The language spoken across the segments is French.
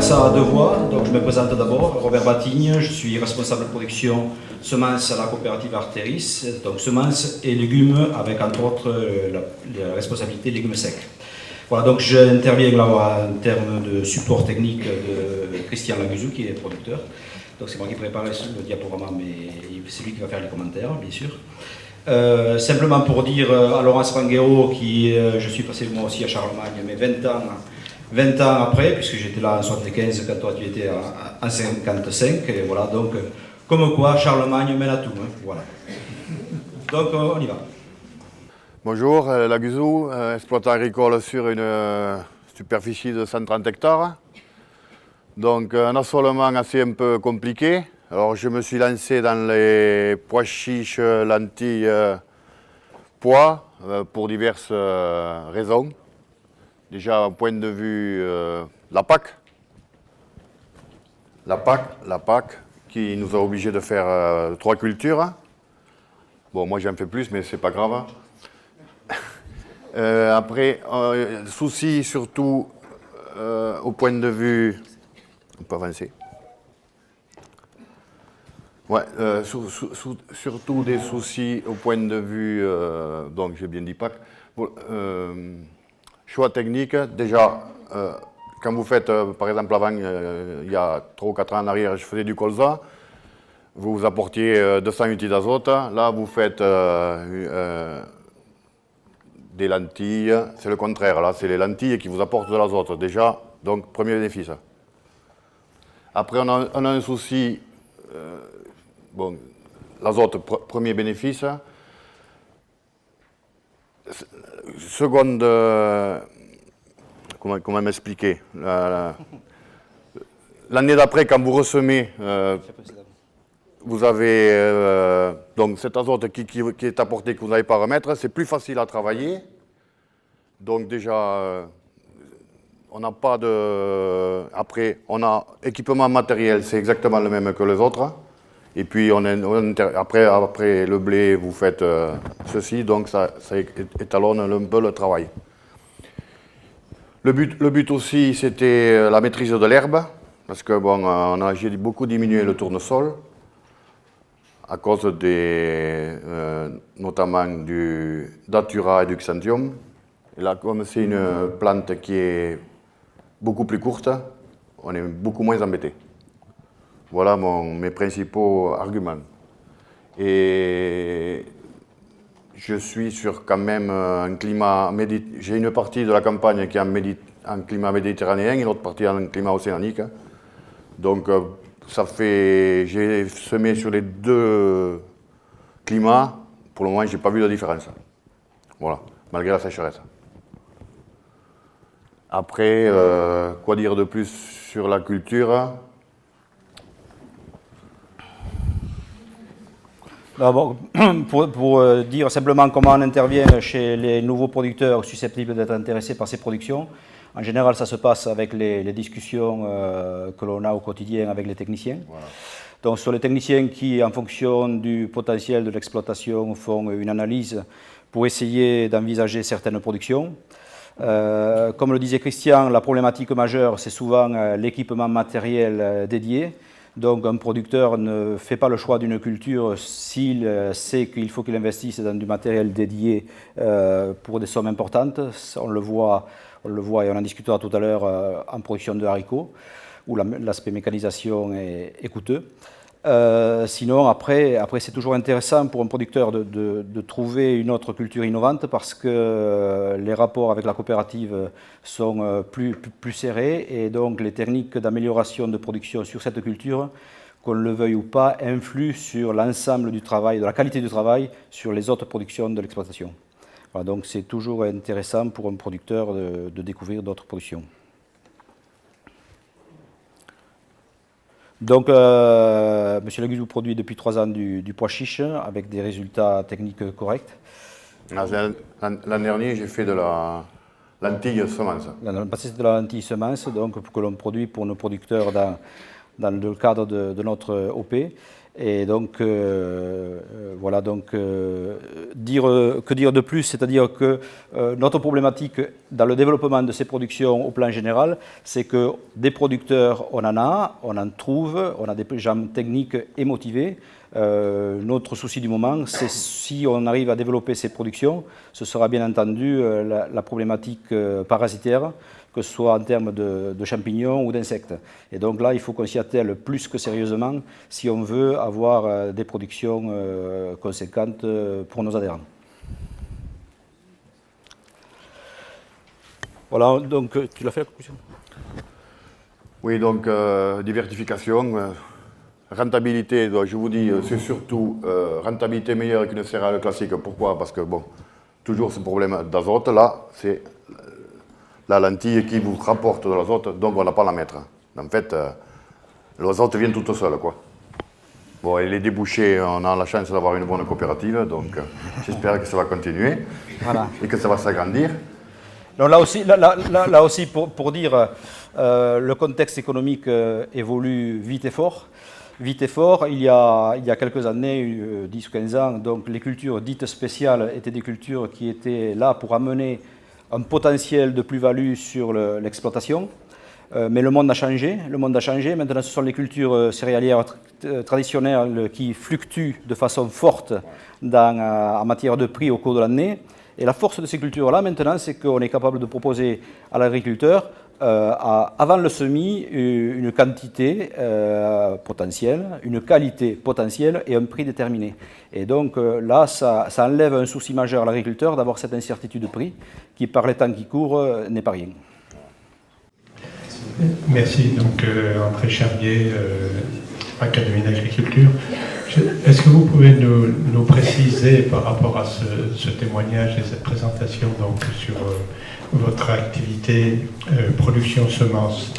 faire ça à deux voix. Donc, je me présente d'abord, Robert Batigne, je suis responsable de production semences à la coopérative Arteris, donc semences et légumes avec entre autres la responsabilité légumes secs. Voilà, donc j'interviens là en termes de support technique de Christian Laguzou qui est producteur. Donc c'est moi qui prépare le diaporama, mais c'est lui qui va faire les commentaires, bien sûr. Simplement pour dire à Laurence Ranguero, je suis passé moi aussi à Charlemagne, mais 20 ans après, puisque j'étais là en 75 quand toi tu étais en 55, et voilà, donc comme quoi Charlemagne mène à tout, hein, voilà. Donc on y va. Bonjour, Laguzou, exploitant agricole sur une superficie de 130 hectares. Donc un assolement assez un peu compliqué. Alors je me suis lancé dans les pois chiches, lentilles, pois pour diverses raisons. Déjà, au point de vue la PAC. La PAC qui nous a obligés de faire 3 cultures. Bon, moi j'en fais plus, mais c'est pas grave. Après, souci surtout au point de vue... On peut avancer. Ouais, surtout des soucis au point de vue, donc j'ai bien dit PAC. Choix technique, déjà, quand vous faites, par exemple, avant, il y a 3 ou 4 ans en arrière, je faisais du colza, vous apportiez 200 unités d'azote, là vous faites des lentilles, c'est le contraire, là c'est les lentilles qui vous apportent de l'azote, déjà, donc premier bénéfice. Après on a un souci, bon, l'azote, premier bénéfice. Seconde, comment m'expliquer, l'année d'après, quand vous ressemez, vous avez donc cet azote qui est apporté, que vous n'avez pas à remettre, c'est plus facile à travailler. Donc déjà, on n'a pas de... Après, on a équipement matériel, c'est exactement le même que les autres. Et puis, après le blé, vous faites ceci, donc ça étalonne un peu le travail. Le but aussi, c'était la maîtrise de l'herbe, parce que bon, j'ai beaucoup diminué le tournesol, à cause notamment du datura et du xanthium. Et là, comme c'est une plante qui est beaucoup plus courte, on est beaucoup moins embêté. Voilà mes principaux arguments. Et je suis sur quand même un climat... J'ai une partie de la campagne qui est en climat méditerranéen et l'autre partie en climat océanique. Donc j'ai semé sur les deux climats. Pour le moment, je n'ai pas vu de différence. Voilà, malgré la sécheresse. Après, quoi dire de plus sur la culture ? D'abord, pour dire simplement comment on intervient chez les nouveaux producteurs susceptibles d'être intéressés par ces productions, en général, ça se passe avec les discussions que l'on a au quotidien avec les techniciens. Voilà. Donc, sur les techniciens qui, en fonction du potentiel de l'exploitation, font une analyse pour essayer d'envisager certaines productions. Comme le disait Christian, la problématique majeure, c'est souvent l'équipement matériel dédié. Donc un producteur ne fait pas le choix d'une culture s'il sait qu'il faut qu'il investisse dans du matériel dédié pour des sommes importantes. On le voit et on en discutera tout à l'heure en production de haricots, où l'aspect mécanisation est coûteux. Sinon, après c'est toujours intéressant pour un producteur de trouver une autre culture innovante parce que les rapports avec la coopérative sont plus serrés et donc les techniques d'amélioration de production sur cette culture, qu'on le veuille ou pas, influent sur l'ensemble du travail, de la qualité du travail, sur les autres productions de l'exploitation. Voilà, donc c'est toujours intéressant pour un producteur de découvrir d'autres productions. Donc, M. Laguzou produit depuis 3 ans du pois chiche avec des résultats techniques corrects. L'an dernier, j'ai fait de la lentille semence. L'an passé, c'est de la lentille semence, donc que l'on produit pour nos producteurs dans le cadre de notre OP. Et donc, voilà, donc, que dire de plus? C'est-à-dire que notre problématique dans le développement de ces productions au plan général, c'est que des producteurs, on en trouve, on a des gens techniques et motivés. Notre souci du moment, c'est si on arrive à développer ces productions, ce sera bien entendu la problématique parasitaire, que ce soit en termes de champignons ou d'insectes. Et donc là, il faut qu'on s'y attelle plus que sérieusement si on veut avoir des productions conséquentes pour nos adhérents. Voilà, donc tu l'as fait la conclusion? Oui, donc diversification, rentabilité, donc, je vous dis, c'est surtout rentabilité meilleure qu'une céréale classique. Pourquoi? Parce que, bon, toujours ce problème d'azote, là, c'est la lentille qui vous rapporte de l'azote, donc on n'a pas à la mettre. En fait, l'azote vient tout seul, quoi. Bon, et les débouchés, on a la chance d'avoir une bonne coopérative, donc j'espère que ça va continuer, voilà, et que ça va s'agrandir. Donc là aussi pour dire, le contexte économique évolue vite et fort. Vite et fort, il y a quelques années, 10 ou 15 ans, donc les cultures dites spéciales étaient des cultures qui étaient là pour amener un potentiel de plus-value sur l'exploitation. Mais le monde a changé. Maintenant, ce sont les cultures céréalières traditionnelles qui fluctuent de façon forte en matière de prix au cours de l'année. Et la force de ces cultures-là, maintenant, c'est qu'on est capable de proposer à l'agriculteur, avant le semis, une quantité potentielle, une qualité potentielle et un prix déterminé. Et donc là, ça enlève un souci majeur à l'agriculteur d'avoir cette incertitude de prix qui, par les temps qui courent, n'est pas rien. Merci. Donc, André Charrier, Académie d'agriculture. Est-ce que vous pouvez nous préciser par rapport à ce témoignage et cette présentation donc, sur votre activité production semences,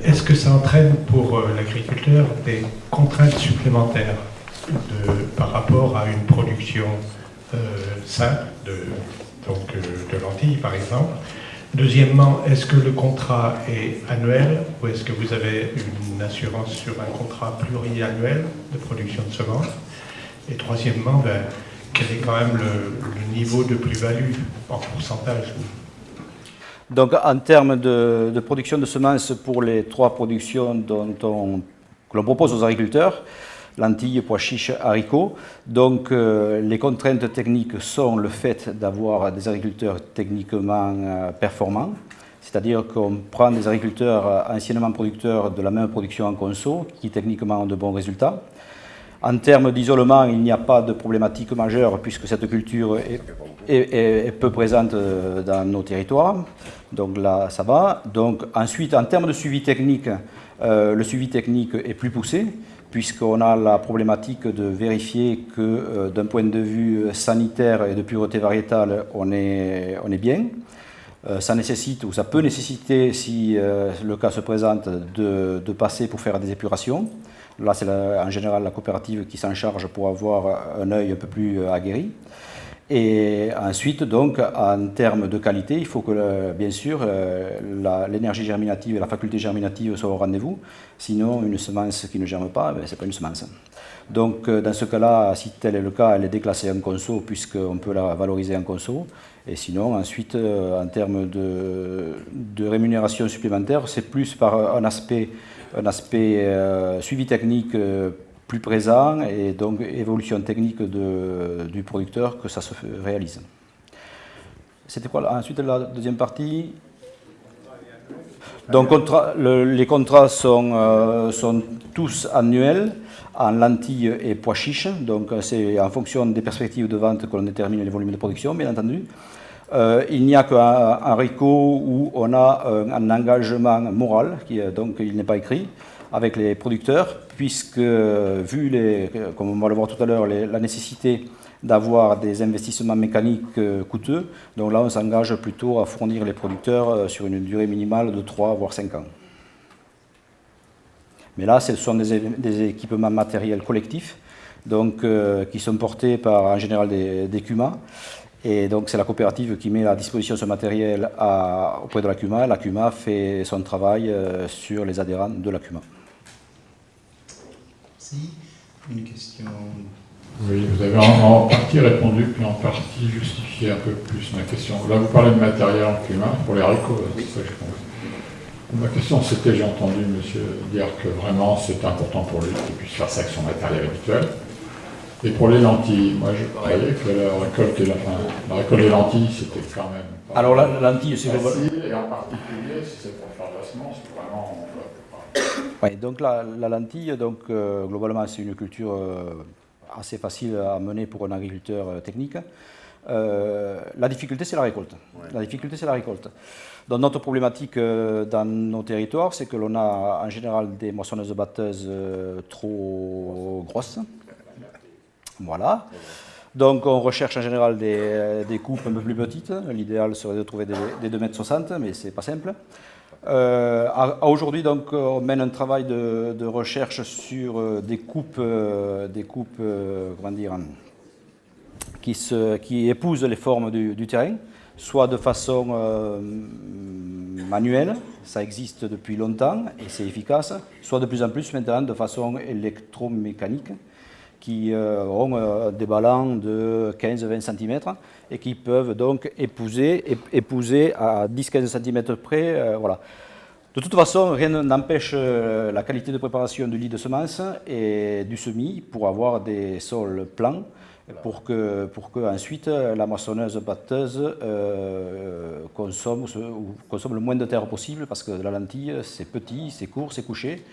est-ce que ça entraîne pour l'agriculteur des contraintes supplémentaires par rapport à une production simple de lentilles par exemple? Deuxièmement, est-ce que le contrat est annuel ou est-ce que vous avez une assurance sur un contrat pluriannuel de production de semences? Et troisièmement, quel est quand même le niveau de plus-value en pourcentage? Donc en termes de production de semences pour les trois productions que l'on propose aux agriculteurs, lentilles, pois chiches, haricots. Donc les contraintes techniques sont le fait d'avoir des agriculteurs techniquement performants, c'est-à-dire qu'on prend des agriculteurs anciennement producteurs de la même production en conso, qui techniquement ont de bons résultats. En termes d'isolement, il n'y a pas de problématique majeure puisque cette culture est peu présente dans nos territoires. Donc là, ça va. Donc ensuite, en termes de suivi technique, le suivi technique est plus poussé, puisqu'on a la problématique de vérifier que d'un point de vue sanitaire et de pureté variétale, on est bien. Ça nécessite, ou ça peut nécessiter, si le cas se présente, de passer pour faire des épurations. Là, c'est en général la coopérative qui s'en charge pour avoir un œil un peu plus aguerri. Et ensuite, donc, en termes de qualité, il faut que, bien sûr, l'énergie germinative et la faculté germinative soient au rendez-vous. Sinon, une semence qui ne germe pas, ce n'est pas une semence. Donc, dans ce cas-là, si tel est le cas, elle est déclassée en conso, puisqu'on peut la valoriser en conso. Et sinon, ensuite, en termes de rémunération supplémentaire, c'est plus par un aspect suivi technique plus présent et donc évolution technique du producteur que ça se réalise. C'était quoi ensuite la deuxième partie? Donc les contrats sont tous annuels en lentilles et pois chiches, donc c'est en fonction des perspectives de vente que l'on détermine les volumes de production, bien entendu. Il n'y a qu'un haricot où on a un engagement moral, donc il n'est pas écrit, avec les producteurs, puisque vu, comme on va le voir tout à l'heure, la nécessité d'avoir des investissements mécaniques coûteux, donc là on s'engage plutôt à fournir les producteurs sur une durée minimale de 3 voire 5 ans. Mais là, ce sont des équipements matériels collectifs, donc, qui sont portés par en général des CUMA. Et donc c'est la coopérative qui met à disposition ce matériel auprès de la CUMA. La CUMA fait son travail sur les adhérents de la CUMA. Merci. Une question. Oui, vous avez en partie répondu, puis en partie justifié un peu plus ma question. Là, vous parlez de matériel en climat pour les haricots, c'est ça que je pense. Ma question, c'était, j'ai entendu monsieur dire que vraiment c'était important pour lui qu'il puisse faire ça avec son matériel habituel. Et pour les lentilles, moi je croyais que la récolte des lentilles, c'était quand même pas Alors la lentille, c'est facile, et en particulier, si c'est pour faire de la semence, vraiment, on ouais, donc la lentille, donc, globalement, c'est une culture assez facile à mener pour un agriculteur technique. La difficulté, c'est la récolte. Ouais. La difficulté, c'est la récolte. Donc, notre problématique dans nos territoires, c'est que l'on a en général des moissonneuses batteuses trop grosses. Voilà. Donc, on recherche en général des coupes un peu plus petites. L'idéal serait de trouver des 2,60 m, mais ce n'est pas simple. Aujourd'hui, donc, on mène un travail de recherche sur des coupes comment dire, qui épousent les formes du terrain, soit de façon manuelle, ça existe depuis longtemps et c'est efficace, soit de plus en plus maintenant de façon électromécanique, qui ont des ballons de 15-20 cm et qui peuvent donc épouser à 10-15 cm près. Voilà. De toute façon, rien n'empêche la qualité de préparation du lit de semences et du semis pour avoir des sols plans, pour que ensuite la moissonneuse batteuse consomme le moins de terre possible, parce que la lentille, c'est petit, c'est court, c'est couché.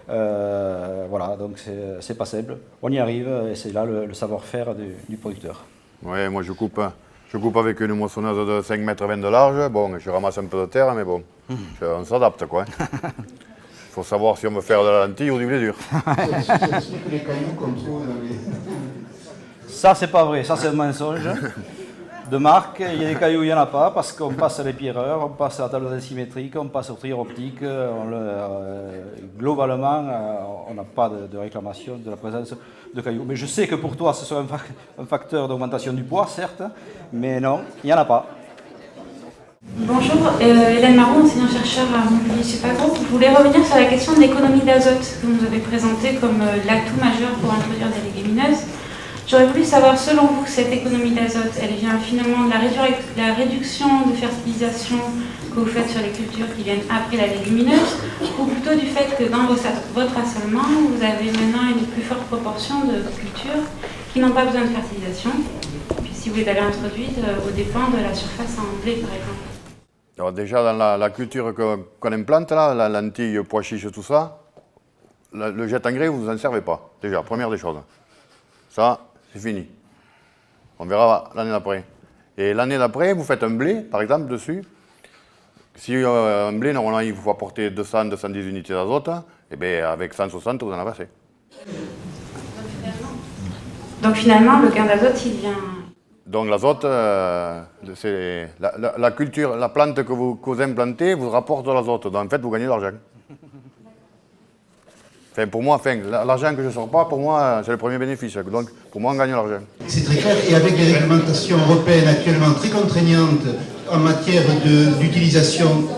Voilà, donc c'est pas simple. On y arrive et c'est là le savoir-faire du producteur. Oui, moi je coupe avec une moissonneuse de 5,20 m de large. Bon, je ramasse un peu de terre, mais bon, on s'adapte quoi. Il faut savoir si on veut faire de la lentille ou du blé dur. Les cailloux qu'on trouve dans les... Ça, c'est pas vrai, ça c'est un mensonge. De marque, il y a des cailloux, il n'y en a pas, parce qu'on passe à l'épierreur, on passe à la table symétrique, on passe au trieur optique. Globalement, on n'a pas de réclamation de la présence de cailloux. Mais je sais que pour toi, ce sera un facteur d'augmentation du poids, certes, mais non, il n'y en a pas. Bonjour, Hélène Marron, enseignant-chercheur à Montpellier-Supagroupe. Je voulais revenir sur la question de l'économie d'azote que vous avez présentée comme l'atout majeur pour introduire des légumineuses. J'aurais voulu savoir, selon vous, cette économie d'azote, elle vient finalement de la réduction de fertilisation que vous faites sur les cultures qui viennent après la légumineuse, ou plutôt du fait que dans votre assolement, vous avez maintenant une plus forte proportion de cultures qui n'ont pas besoin de fertilisation, puis si vous les avez introduites au dépend de la surface en blé, par exemple. Alors déjà, dans la culture qu'on implante, là, la lentille, pois chiche, tout ça, le jet engrais, vous en servez pas, déjà, première des choses. Ça, c'est fini. On verra l'année d'après. Et l'année d'après, vous faites un blé, par exemple, dessus. Si un blé, normalement, il faut apporter 200-210 unités d'azote, et bien avec 160, vous en avez assez. Donc finalement, le gain d'azote, il vient... Donc l'azote, c'est la culture, la plante que vous implantez vous rapporte de l'azote. Donc en fait, vous gagnez de l'argent. Enfin, pour moi, l'argent que je ne sors pas, pour moi, c'est le premier bénéfice. Donc, pour moi, on gagne l'argent. C'est très clair. Et avec les réglementations européennes actuellement très contraignantes en matière d'utilisation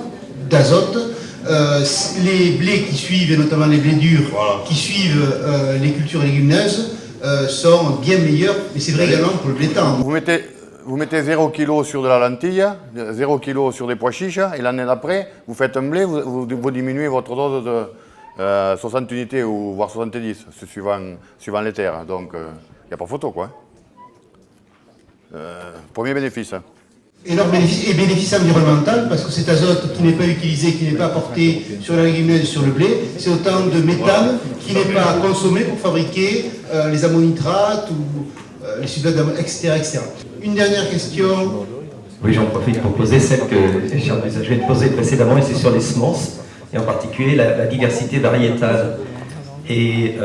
d'azote, les blés qui suivent, et notamment les blés durs, qui suivent les cultures légumineuses, sont bien meilleurs. Mais c'est vrai également pour le blé tendre. Vous mettez 0 kg sur de la lentille, 0 kg sur des pois chiches, et l'année d'après, vous faites un blé, vous diminuez votre dose de 60 unités ou voire 70, suivant les terres. Donc, il n'y a pas photo, quoi. Premier bénéfice. Et leur bénéfice environnemental, parce que cet azote qui n'est pas utilisé, qui n'est pas apporté sur la légumineuse et sur le blé, c'est autant de méthane qui n'est pas consommé pour fabriquer les ammonitrates ou les sulfates, etc., etc. Une dernière question. Oui, j'en profite pour poser celle que j'ai envisagé de poser précédemment, et c'est sur les semences, et en particulier la diversité variétale. Et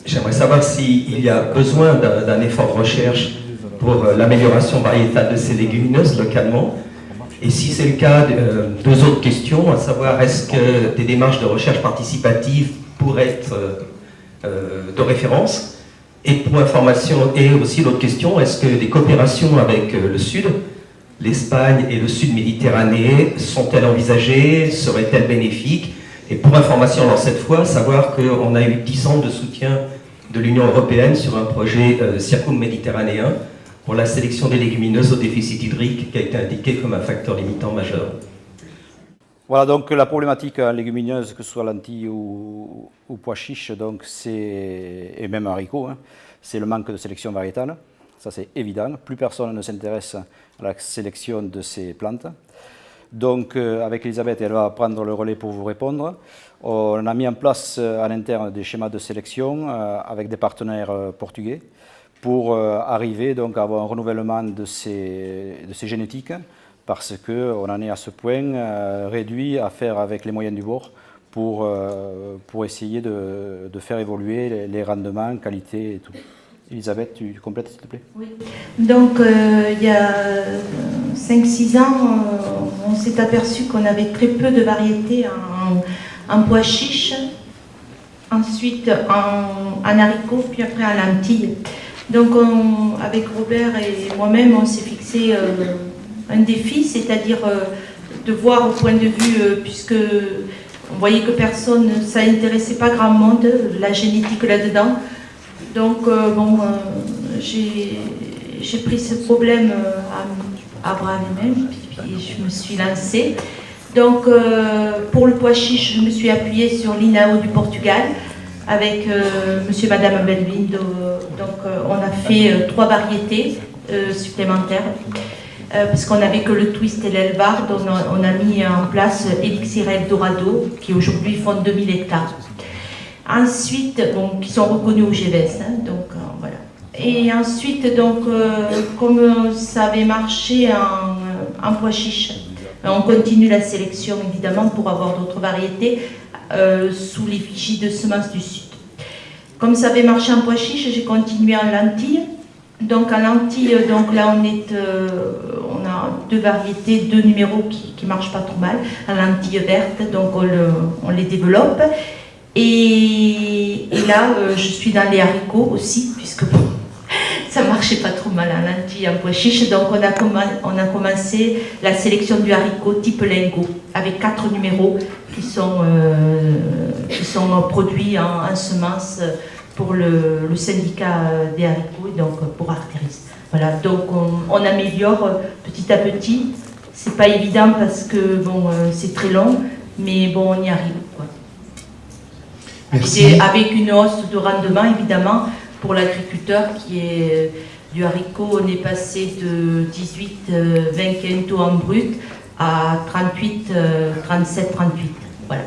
j'aimerais savoir s'il y a besoin d'un effort de recherche pour l'amélioration variétale de ces légumineuses localement. Et si c'est le cas, deux autres questions, à savoir est-ce que des démarches de recherche participative pourraient être de référence? Et pour information, et aussi l'autre question, est-ce que des coopérations avec le Sud, l'Espagne et le Sud Méditerranée, sont-elles envisagées? Seraient-elles bénéfiques? Et pour information, dans cette fois, savoir qu'on a eu 10 ans de soutien de l'Union européenne sur un projet circum-méditerranéen pour la sélection des légumineuses au déficit hydrique qui a été indiqué comme un facteur limitant majeur. Voilà, donc la problématique légumineuse, que ce soit lentilles ou pois chiches, donc et même haricots, hein, c'est le manque de sélection variétale. Ça, c'est évident. Plus personne ne s'intéresse à la sélection de ces plantes. Donc, avec Elisabeth, elle va prendre le relais pour vous répondre. On a mis en place en interne des schémas de sélection avec des partenaires portugais pour arriver donc, à avoir un renouvellement de ces génétiques, parce qu'on en est à ce point réduit à faire avec les moyens du bord pour essayer de faire évoluer les rendements, qualité et tout. Elisabeth, tu complètes s'il te plaît? Oui. Donc il y a 5-6 ans, on s'est aperçu qu'on avait très peu de variétés en pois chiches, ensuite en haricots, puis après en lentilles. Donc avec Robert et moi-même, on s'est fixé un défi, c'est-à-dire de voir au point de vue, puisque on voyait que personne, ça n'intéressait pas grand monde, la génétique là-dedans. Donc j'ai pris ce problème à bras les mains et je me suis lancée. Donc pour le pois chiche, je me suis appuyée sur l'INAO du Portugal avec monsieur et madame Belvindo. Donc on a fait 3 variétés supplémentaires parce qu'on n'avait que le twist et l'Elbard. On a mis en place Elixir Eldorado qui aujourd'hui font 2000 hectares. Ensuite, qui sont reconnus au GVS, hein, donc voilà. Et ensuite, donc, comme ça avait marché en pois chiche, on continue la sélection évidemment pour avoir d'autres variétés sous l'effigie de Semences du Sud. Comme ça avait marché en pois chiche, j'ai continué en lentilles. Donc en lentilles, donc là on a 2 variétés, 2 numéros qui marchent pas trop mal. En lentilles vertes, donc on les développe. Et là, je suis dans les haricots aussi, puisque bon, ça marchait pas trop mal en lentilles, en pois chiches. Donc on a commencé la sélection du haricot type lingot, avec 4 numéros qui sont produits en semences pour le syndicat des haricots et donc pour Arteris. Voilà, donc on améliore petit à petit. C'est pas évident parce que bon, c'est très long, mais bon, on y arrive, quoi. Merci. Avec une hausse de rendement, évidemment, pour l'agriculteur qui est du haricot, on est passé de 18-20 quintaux en brut à 37-38. Voilà.